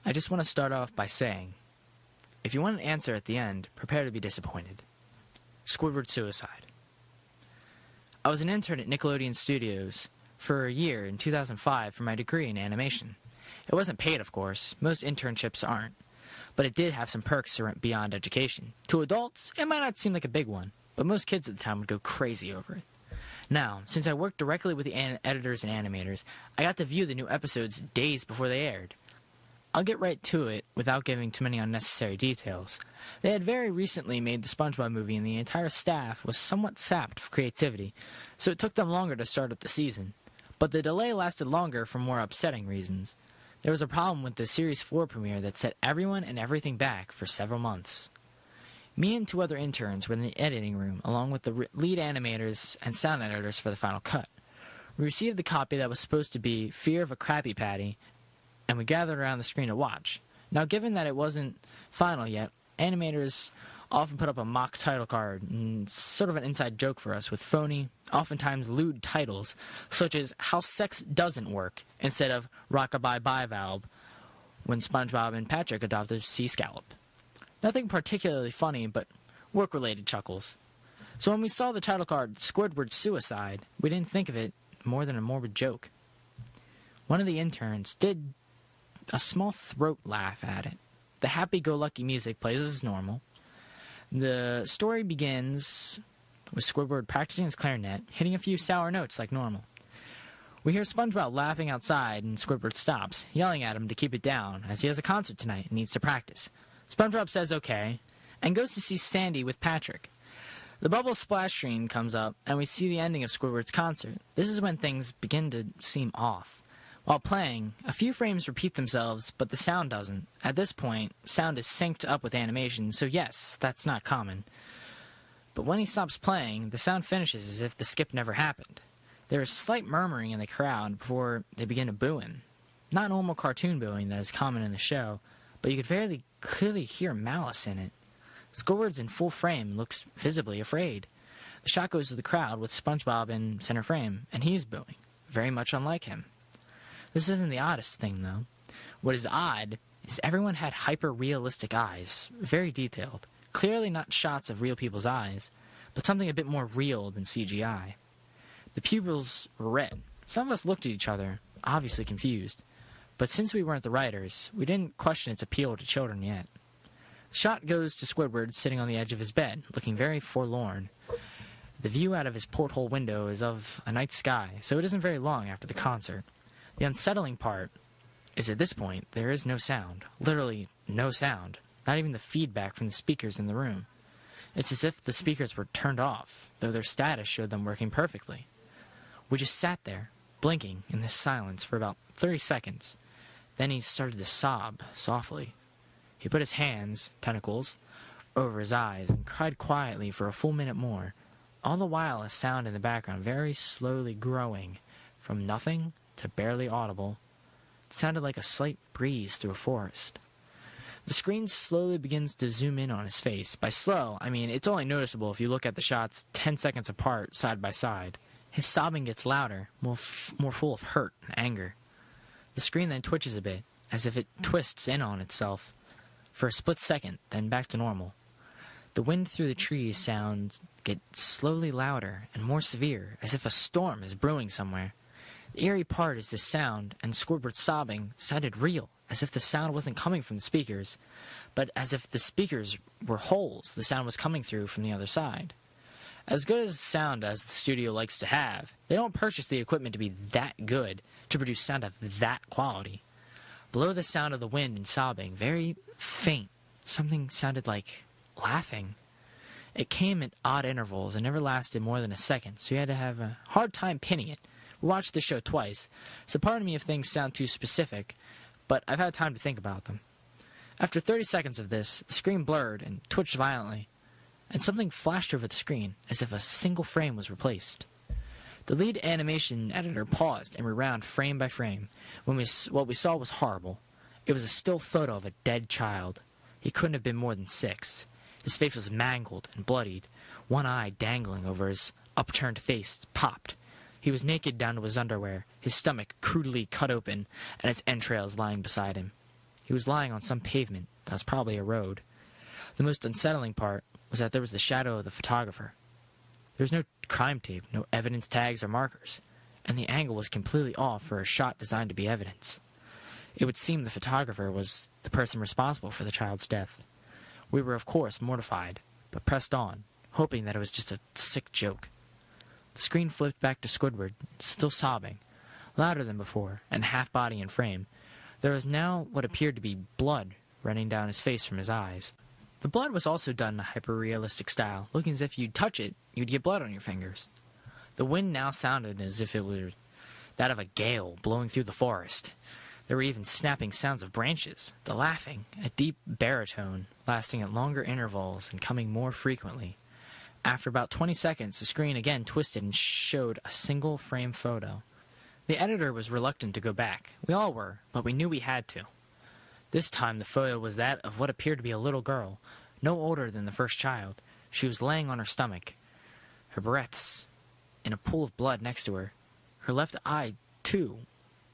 I just want to start off by saying, if you want an answer at the end, prepare to be disappointed. Squidward suicide. I was an intern at Nickelodeon Studios for a year in 2005 for my degree in animation. It wasn't paid, of course. Most internships aren't. But it did have some perks beyond education. To adults, it might not seem like a big one, but most kids at the time would go crazy over it. Now, since I worked directly with the editors and animators, I got to view the new episodes days before they aired. I'll get right to it without giving too many unnecessary details. They had very recently made the SpongeBob movie, and the entire staff was somewhat sapped of creativity, so it took them longer to start up the season. But the delay lasted longer for more upsetting reasons. There was a problem with the Series 4 premiere that set everyone and everything back for several months. Me and 2 other interns were in the editing room, along with the lead animators and sound editors for the final cut. We received the copy that was supposed to be Fear of a Krabby Patty, and we gathered around the screen to watch. Now, given that it wasn't final yet, animators often put up a mock title card, and sort of an inside joke for us, with phony, oftentimes lewd titles, such as How Sex Doesn't Work, instead of Rockabye Bivalve, when SpongeBob and Patrick adopted Sea Scallop. Nothing particularly funny, but work-related chuckles. So when we saw the title card, Squidward Suicide, we didn't think of it more than a morbid joke. One of the interns did a small throat laugh at it. The happy-go-lucky music plays as normal. The story begins with Squidward practicing his clarinet, hitting a few sour notes like normal. We hear SpongeBob laughing outside, and Squidward stops, yelling at him to keep it down, as he has a concert tonight and needs to practice. SpongeBob says okay, and goes to see Sandy with Patrick. The bubble splash screen comes up, and we see the ending of Squidward's concert. This is when things begin to seem off. While playing, a few frames repeat themselves, but the sound doesn't. At this point, sound is synced up with animation, so yes, that's not common. But when he stops playing, the sound finishes as if the skip never happened. There is slight murmuring in the crowd before they begin to booing. Not normal cartoon booing that is common in the show, but you could very clearly hear malice in it. Squidward's in full frame, looks visibly afraid. The shot goes to the crowd with SpongeBob in center frame, and he's booing, very much unlike him. This isn't the oddest thing, though. What is odd is everyone had hyper-realistic eyes, very detailed. Clearly not shots of real people's eyes, but something a bit more real than CGI. The pupils were red. Some of us looked at each other, obviously confused. But since we weren't the writers, we didn't question its appeal to children yet. The shot goes to Squidward sitting on the edge of his bed, looking very forlorn. The view out of his porthole window is of a night sky, so it isn't very long after the concert. The unsettling part is at this point, there is no sound. Literally no sound. Not even the feedback from the speakers in the room. It's as if the speakers were turned off, though their status showed them working perfectly. We just sat there, blinking in this silence for about 30 seconds. Then he started to sob softly. He put his hands, tentacles, over his eyes and cried quietly for a full minute more, all the while a sound in the background very slowly growing from nothing to barely audible. It sounded like a slight breeze through a forest. The screen slowly begins to zoom in on his face. By slow, I mean it's only noticeable if you look at the shots 10 seconds apart, side by side. His sobbing gets louder, more full of hurt and anger. The screen then twitches a bit, as if it twists in on itself. For a split second, then back to normal. The wind through the trees sounds get slowly louder and more severe, as if a storm is brewing somewhere. The eerie part is this sound, and Squidward's sobbing sounded real, as if the sound wasn't coming from the speakers, but as if the speakers were holes the sound was coming through from the other side. As good as sound as the studio likes to have, they don't purchase the equipment to be that good to produce sound of that quality. Below the sound of the wind and sobbing, very faint, something sounded like laughing. It came at odd intervals and never lasted more than a second, so you had to have a hard time pinning it. We watched the show twice, so pardon me if things sound too specific, but I've had time to think about them. After 30 seconds of this, the screen blurred and twitched violently, and something flashed over the screen as if a single frame was replaced. The lead animation editor paused and rewound frame by frame. What we saw was horrible. It was a still photo of a dead child. He couldn't have been more than 6. His face was mangled and bloodied. One eye dangling over his upturned face popped. He was naked down to his underwear, his stomach crudely cut open, and his entrails lying beside him. He was lying on some pavement that was probably a road. The most unsettling part was that there was the shadow of the photographer. There was no crime tape, no evidence tags or markers, and the angle was completely off for a shot designed to be evidence. It would seem the photographer was the person responsible for the child's death. We were, of course, mortified, but pressed on, hoping that it was just a sick joke. The screen flipped back to Squidward, still sobbing, louder than before, and half body and frame. There was now what appeared to be blood running down his face from his eyes. The blood was also done in a hyper-realistic style, looking as if you'd touch it, you'd get blood on your fingers. The wind now sounded as if it were that of a gale blowing through the forest. There were even snapping sounds of branches, the laughing, a deep baritone, lasting at longer intervals and coming more frequently. After about 20 seconds, the screen again twisted and showed a single frame photo. The editor was reluctant to go back. We all were, but we knew we had to. This time the photo was that of what appeared to be a little girl, no older than the first child. She was laying on her stomach, her breasts in a pool of blood next to her. Her left eye, too,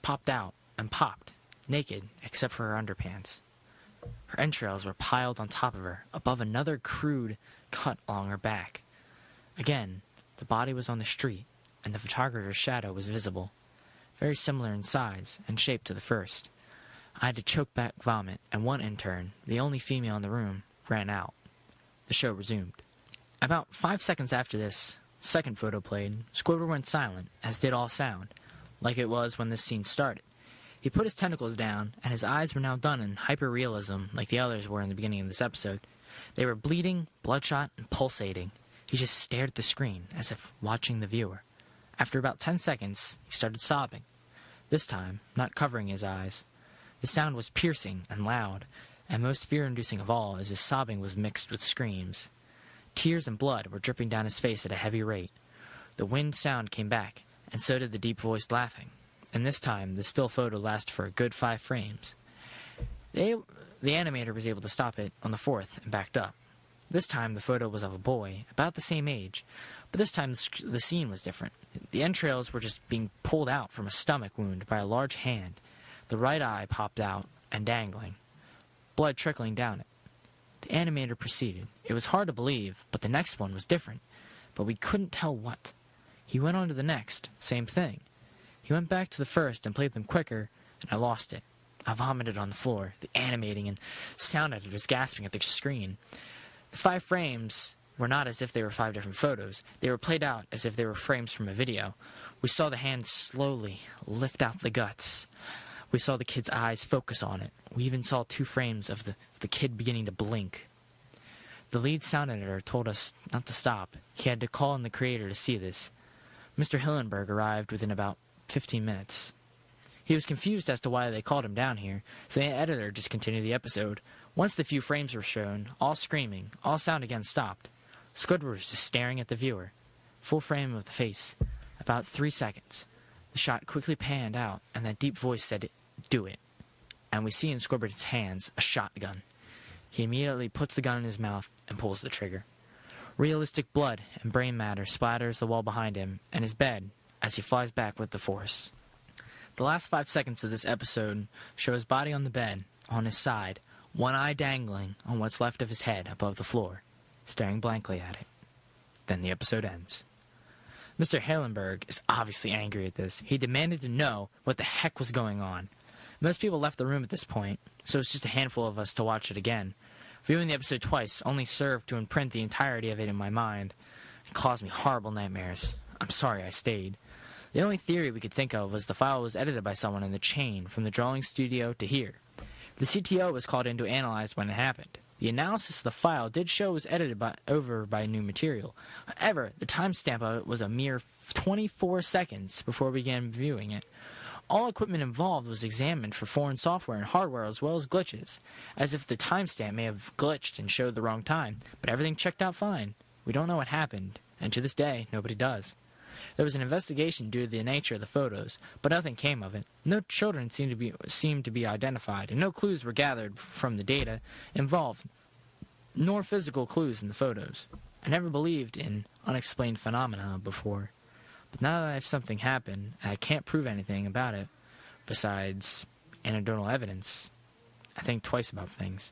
popped out and popped, naked except for her underpants. Her entrails were piled on top of her, above another crude cut along her back. Again, the body was on the street, and the photographer's shadow was visible, very similar in size and shape to the first. I had to choke back vomit, and one intern, the only female in the room, ran out. The show resumed. About 5 seconds after this second photo played, Squidward went silent, as did all sound, like it was when this scene started. He put his tentacles down, and his eyes were now done in hyper-realism, like the others were in the beginning of this episode. They were bleeding, bloodshot, and pulsating. He just stared at the screen, as if watching the viewer. After about 10 seconds, he started sobbing. This time, not covering his eyes. The sound was piercing and loud, and most fear-inducing of all, as his sobbing was mixed with screams. Tears and blood were dripping down his face at a heavy rate. The wind sound came back, and so did the deep-voiced laughing. And this time, the still photo lasted for a good 5 frames. The animator was able to stop it on the 4th and backed up. This time, the photo was of a boy, about the same age, but this time the scene was different. The entrails were just being pulled out from a stomach wound by a large hand. The right eye popped out and dangling, blood trickling down it. The animator proceeded. It was hard to believe, but the next one was different, but we couldn't tell what. He went on to the next, same thing. He went back to the first and played them quicker, and I lost it. I vomited on the floor, the animating and sound editor was gasping at the screen. The 5 frames were not as if they were 5 different photos. They were played out as if they were frames from a video. We saw the hand slowly lift out the guts. We saw the kid's eyes focus on it. We even saw 2 frames of the kid beginning to blink. The lead sound editor told us not to stop. He had to call in the creator to see this. Mr. Hillenberg arrived within about 15 minutes. He was confused as to why they called him down here, so the editor just continued the episode. Once the few frames were shown, all screaming, all sound again stopped. Squidward was just staring at the viewer. Full frame of the face. About 3 seconds. The shot quickly panned out, and that deep voice said, "Do it." And we see in Squidward's hands a shotgun. He immediately puts the gun in his mouth and pulls the trigger. Realistic blood and brain matter splatters the wall behind him and his bed as he flies back with the force. The last 5 seconds of this episode show his body on the bed, on his side, one eye dangling on what's left of his head above the floor, staring blankly at it. Then the episode ends. Mr. Hillenberg is obviously angry at this. He demanded to know what the heck was going on. Most people left the room at this point, so it's just a handful of us to watch it again. Viewing the episode twice only served to imprint the entirety of it in my mind. It caused me horrible nightmares. I'm sorry I stayed. The only theory we could think of was the file was edited by someone in the chain from the drawing studio to here. The CTO was called in to analyze when it happened. The analysis of the file did show it was edited over by new material. However, the timestamp of it was a mere 24 seconds before we began viewing it. All equipment involved was examined for foreign software and hardware as well as glitches, as if the timestamp may have glitched and showed the wrong time, but everything checked out fine. We don't know what happened, and to this day, nobody does. There was an investigation due to the nature of the photos, but nothing came of it. No children seemed to be identified, and no clues were gathered from the data involved, nor physical clues in the photos. I never believed in unexplained phenomena before, but now that I have something happen, I can't prove anything about it besides anecdotal evidence. I think twice about things.